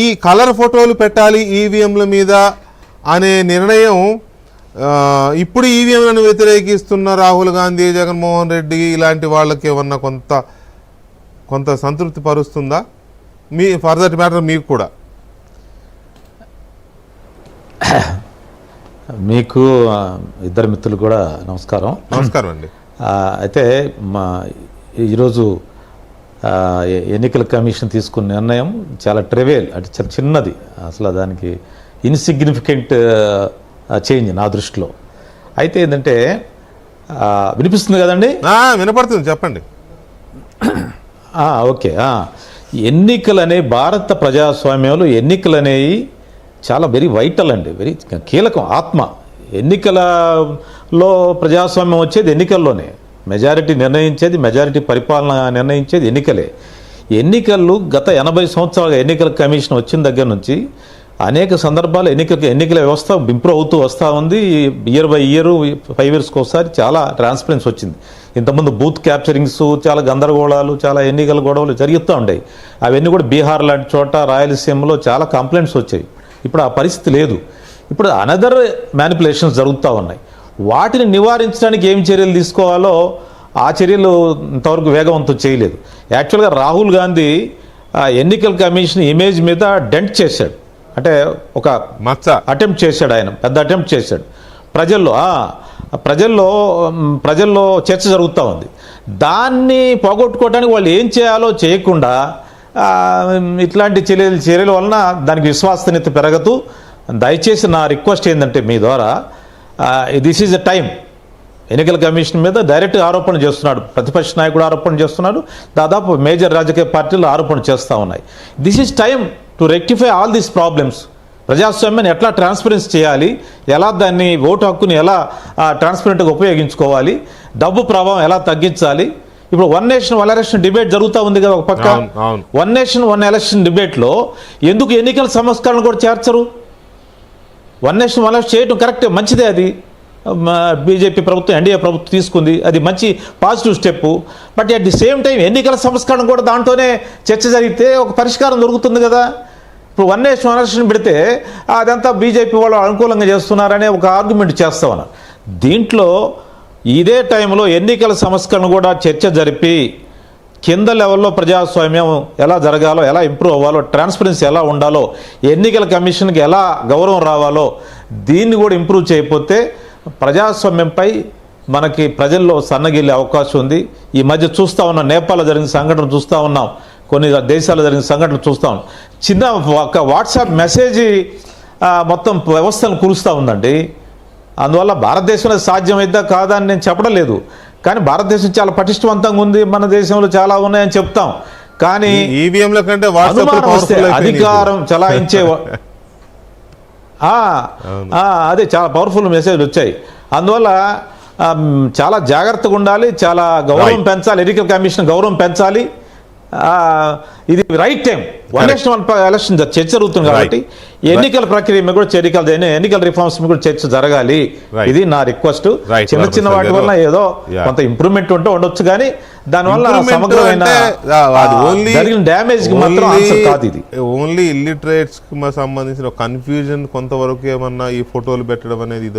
ఈ కలర్ ఫోటోలు పెట్టాలి ఈవీఎంల మీద అనే నిర్ణయం ఇప్పుడు ఈవీఎంలను వ్యతిరేకిస్తున్న రాహుల్ గాంధీ, జగన్మోహన్ రెడ్డి ఇలాంటి వాళ్ళకి ఏమన్నా కొంత సంతృప్తి పరుస్తుందా? మీ ఫర్దర్ మ్యాటర్ మీకు కూడా. మీకు ఇద్దరు మిత్రులు కూడా నమస్కారం. నమస్కారం అండి. అయితే ఈరోజు ఎన్నికల కమిషన్ తీసుకున్న నిర్ణయం చాలా ట్రివియల్, అంటే చాలా చిన్నది, అసలు దానికి ఇన్సిగ్నిఫికెంట్ చేంజ్ నా దృష్టిలో. అయితే ఏంటంటే వినిపిస్తుంది కదండి? వినపడుతుంది, చెప్పండి. ఓకే. ఎన్నికలనే భారత ప్రజాస్వామ్యంలో ఎన్నికలు అనేవి చాలా వెరీ వైటల్ అండి, వెరీ కీలకం, ఆత్మ. ఎన్నికలలో ప్రజాస్వామ్యం వచ్చేది ఎన్నికల్లోనే, మెజారిటీ నిర్ణయించేది, మెజారిటీ పరిపాలన నిర్ణయించేది ఎన్నికలే. ఎన్నికలు గత 80 సంవత్సరాలుగా ఎన్నికల కమిషన్ వచ్చిన దగ్గర నుంచి అనేక సందర్భాలు ఎన్నికల వ్యవస్థ ఇంప్రూవ్ అవుతూ వస్తూ ఉంది. ఇయర్ బై ఇయర్, 5 ఇయర్స్కి ఒకసారి చాలా ట్రాన్స్పరెన్సీ వచ్చింది. ఇంతకుముందు బూత్ క్యాప్చరింగ్స్, చాలా గందరగోళాలు, చాలా ఎన్నికల గొడవలు జరుగుతూ ఉంటాయి. అవన్నీ కూడా బీహార్ లాంటి చోట, రాయలసీమలో చాలా కంప్లైంట్స్ వచ్చాయి. ఇప్పుడు ఆ పరిస్థితి లేదు. ఇప్పుడు అనదర్ మ్యానిపులేషన్స్ జరుగుతూ ఉన్నాయి. వాటిని నివారించడానికి ఏం చర్యలు తీసుకోవాలో ఆ చర్యలు ఇంతవరకు వేగవంతం చేయలేదు. యాక్చువల్గా రాహుల్ గాంధీ ఎన్నికల కమిషన్ ఇమేజ్ మీద డెంట్ చేశాడు, అంటే ఒక అటెంప్ట్ చేశాడు, ఆయన పెద్ద అటెంప్ట్ చేశాడు. ప్రజల్లో చర్చ జరుగుతూ ఉంది. దాన్ని పోగొట్టుకోవడానికి వాళ్ళు ఏం చేయాలో చేయకుండా ఇట్లాంటి చర్యల వలన దానికి విశ్వసనీయత పెరగదు. దయచేసి నా రిక్వెస్ట్ ఏంటంటే మీ ద్వారా, దిస్ ఈజ్ ఎ టైం. ఎన్నికల కమిషన్ మీద డైరెక్ట్గా ఆరోపణ చేస్తున్నాడు, ప్రతిపక్ష నాయకుడు ఆరోపణ చేస్తున్నాడు, దాదాపు మేజర్ రాజకీయ పార్టీలు ఆరోపణ చేస్తూ ఉన్నాయి. This is time to rectify all these problems. ప్రజాస్వామ్యాన్ని ఎట్లా ట్రాన్స్పరెన్స్ చేయాలి, ఎలా దాన్ని ఓటు హక్కుని ఎలా ట్రాన్స్పరెంట్గా ఉపయోగించుకోవాలి, డబ్బు ప్రభావం ఎలా తగ్గించాలి. ఇప్పుడు 1 నేషన్ 1 ఎలక్షన్ డిబేట్ జరుగుతూ ఉంది కదా ఒక పక్క. 1 నేషన్ 1 ఎలక్షన్ డిబేట్లో ఎందుకు ఎన్నికల సంస్కరణ కూడా చేర్చరు? 1 నేషన్ 1 ఎలక్షన్ చేయడం కరెక్టే, మంచిదే. అది బీజేపీ ప్రభుత్వం, ఎన్డీఏ ప్రభుత్వం తీసుకుంది, అది మంచి positive step. But at the same time ఎన్నికల సంస్కరణ కూడా దాంట్లోనే చర్చ జరిగితే ఒక పరిష్కారం దొరుకుతుంది కదా. ఇప్పుడు 1 నేషన్ 1 ఎలక్షన్ పెడితే అదంతా బీజేపీ వాళ్ళు అనుకూలంగా చేస్తున్నారనే ఒక ఆర్గ్యుమెంట్ చేస్తా ఉన్నారు. దీంట్లో ఇదే టైంలో ఎన్నికల సంస్కరణ కూడా చర్చ జరిపి కింద లెవెల్లో ప్రజాస్వామ్యం ఎలా జరగాలో, ఎలా ఇంప్రూవ్ అవ్వాలో, ట్రాన్స్పరెన్సీ ఎలా ఉండాలో, ఎన్నికల కమిషన్కి ఎలా గౌరవం రావాలో దీన్ని కూడా ఇంప్రూవ్ చేయకపోతే ప్రజాస్వామ్యంపై మనకి ప్రజల్లో సన్నగిల్లే అవకాశం ఉంది. ఈ మధ్య చూస్తూ ఉన్నాం, నేపాల్లో జరిగిన సంఘటన చూస్తూ ఉన్నాం, కొన్ని దేశాల్లో జరిగిన సంఘటనలు చూస్తూ ఉన్నాం. చిన్న ఒక వాట్సాప్ మెసేజ్ మొత్తం వ్యవస్థను కురుస్తూ ఉందండి. అందువల్ల భారతదేశంలో సాధ్యమైద్దా కాదా అని నేను చెప్పడం లేదు, కానీ భారతదేశం చాలా పటిష్టవంతంగా ఉంది, మన దేశంలో చాలా ఉన్నాయని చెప్తాం. కానీ ఈవీఎంల కంటే అధికారం చలాయించే అదే చాలా పవర్ఫుల్ మెసేజ్లు వచ్చాయి. అందువల్ల చాలా జాగ్రత్తగా ఉండాలి, చాలా గౌరవం పెంచాలి, ఎన్నికల కమిషన్ గౌరవం పెంచాలి. ఇది రైట్ టైం. 1 నేషన్ 1 ఎలక్షన్ చర్చ జరుగుతుంది కాబట్టి ఎన్నికల ప్రక్రియ మీద కూడా ఎన్నికల రిఫార్మ్స్ మీద కూడా చర్చ జరగాలి. ఇది నా రిక్వెస్ట్. చిన్న వాటి వల్ల ఏదో కొంత ఇంప్రూవ్మెంట్ ఉండొచ్చు, కానీ దానివల్ల సమగ్రమైన జరిగిన డ్యామేజ్ కి మాత్రం ఆన్సర్ కాదు. ఇది ఓన్లీ ఇల్లిటరేట్స్ కి సంబంధించిన కన్ఫ్యూజన్ కొంతవరకు ఏమన్నా ఈ ఫోటోలు పెట్టడం అనేది